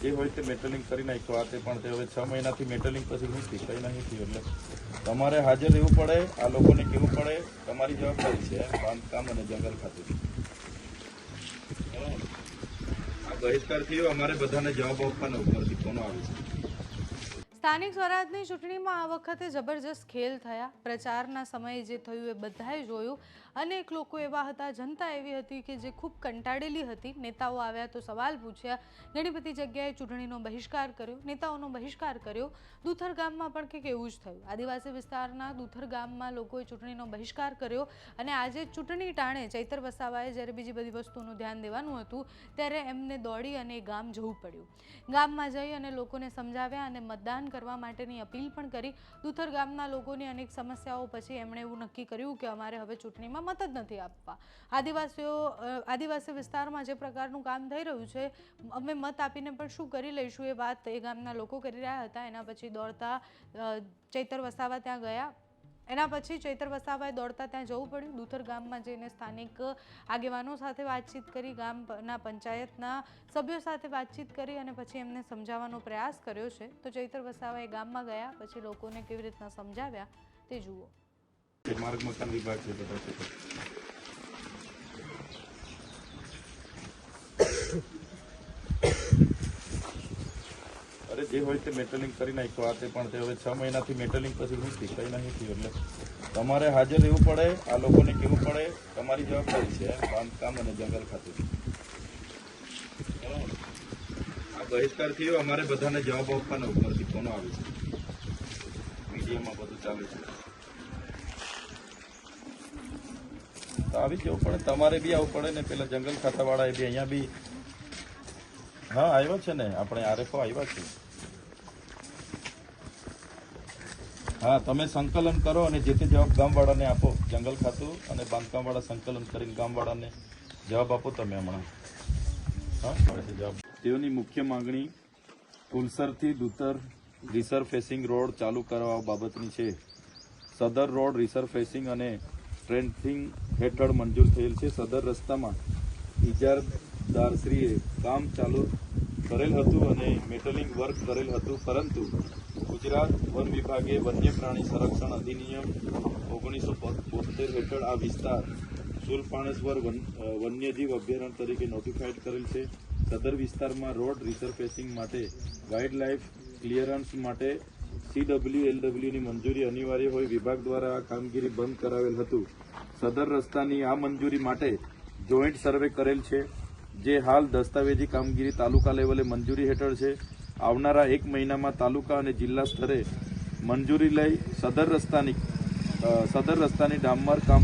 જે હોય તે મેટલિંગ કરી નાખ્યો આ તે પણ તે હવે 6 મહિનાથી મેટલિંગ પછી નથી કંઈ નહીં થયું એટલે તમારે હાજર રહેવું પડે, આ લોકોને કહેવું પડે, તમારી જવાબદારી છે બાંધકામ અને જંગલ ખાતું આ બહિષ્કાર થયો અમારે બધાને જવાબ આપવાનો ઉપરથી ફોનો આવે છે। સ્થાનિક સ્વરાજની ચૂંટણીમાં આ વખતે જબરજસ્ત ખેલ થયા। પ્રચારના સમયે જે થયું એ બધાએ જોયું। અનેક લોકો એવા હતા, જનતા એવી હતી કે જે ખૂબ કંટાળેલી હતી। નેતાઓ આવ્યા તો સવાલ પૂછ્યા, ઘણી બધી જગ્યાએ ચૂંટણીનો બહિષ્કાર કર્યો, નેતાઓનો બહિષ્કાર કર્યો। દુથર ગામમાં પણ કંઈક એવું જ થયું। આદિવાસી વિસ્તારના દુથર ગામમાં લોકોએ ચૂંટણીનો બહિષ્કાર કર્યો અને આજે ચૂંટણી ટાણે ચૈતર વસાવાએ જ્યારે બીજી બધી વસ્તુનું ધ્યાન દેવાનું હતું ત્યારે એમને દોડી અને એ ગામ જવું પડ્યું। ગામમાં જઈ અને લોકોને સમજાવ્યા અને મતદાન કરવા માટેની અપીલ પણ કરી। દુથર ગામના લોકોની અનેક સમસ્યાઓ પછી એમણે એવું નક્કી કર્યું કે અમારે હવે ચૂંટણીમાં મત જ નથી આપવા। આદિવાસી વિસ્તારમાં જે પ્રકારનું કામ થઈ રહ્યું છે અમે મત આપીને પણ શું કરી લઈશું એ વાત એ ગામના લોકો કરી રહ્યા હતા। એના પછી દોડતા ચૈતર વસાવા ત્યાં ગયા। એના પછી ચૈતર વસાવાએ દોડતા ત્યાં જવું પડ્યું। દુથર ગામમાં જઈને સ્થાનિક આગેવાનો સાથે વાતચીત કરી, ગામના પંચાયતના સભ્યો સાથે વાતચીત કરી અને પછી એમને સમજાવવાનો પ્રયાસ કર્યો છે। તો ચૈતર વસાવાએ ગામમાં ગયા પછી લોકોને કેવી રીતના સમજાવ્યા તે જુઓ। માર્ગ મકાન વિભાગ છે બધા છે અરે જે હોય તે મેટલિંગ કરી નાખ્યો આ તે પણ તે હવે 6 મહિનાથી મેટલિંગ પછી નથી કંઈ નહીં થયું એટલે તમારે હાજર રહેવું પડે, આ લોકોને કહેવું પડે, તમારી જવાબદારી છે બાંધકામ અને જંગલ ખાતું આ બહિષ્કાર થયો અમારે બધાને જવાબ આપવાનો ઉપરથી ફોનો આવે છે। મીડિયામાં બધું ચાલે છે તો આવી જવું પડે, તમારે બી આવવું પડે ને। પેલા જંગલ ખાતાવાળાએ બી અહીંયા બી હા આવ્યો છે ને, આપણે આરએફઓ આવ્યા છે। હા તમે સંકલન કરો અને જે તે જવાબ ગામવાળાને આપો। જંગલ ખાતું અને બાંધકામવાળા સંકલન કરીને ગામવાળાને જવાબ આપો તમે હમણાં। હા મળે છે જવાબ। તેઓની મુખ્ય માંગણી કુલસરથી દુતર રિસરફેસિંગ રોડ ચાલુ કરવા બાબતની છે। સદર રોડ રિસરફેસિંગ અને ટ્રેન્થિંગ હેઠળ મંજૂર થયેલ છે। સદર રસ્તામાં ઇજારદારશ્રીએ કામ ચાલુ કરેલ હતું અને મેટલિંગ વર્ક કરેલ હતું, પરંતુ ગુજરાત વન વિભાગે વન્ય પ્રાણી સંરક્ષણ અધિનિયમ 1972 હેઠળ આ વિસ્તાર સુલપાણેશ્વર વન્યજીવ અભયારણ્ય તરીકે નોટિફાઈડ કરેલ છે। સદર વિસ્તારમાં રોડ રિસરફેસિંગ માટે વાઇલ્ડ લાઇફ ક્લિયરન્સ માટે CWLWની મંજૂરી અનિવાર્ય હોય વિભાગ દ્વારા આ કામગીરી બંધ કરાવેલ હતું। સદર રસ્તાની આ મંજૂરી માટે જોઈન્ટ સર્વે કરેલ છે, જે હાલ દસ્તાવેજી કામગીરી તાલુકા લેવલે મંજૂરી હેઠળ છે। આવનારા 1 મહિનામાં તાલુકા અને જિલ્લા સ્તરે મંજૂરી લઈ સદર રસ્તાની ડામર કામ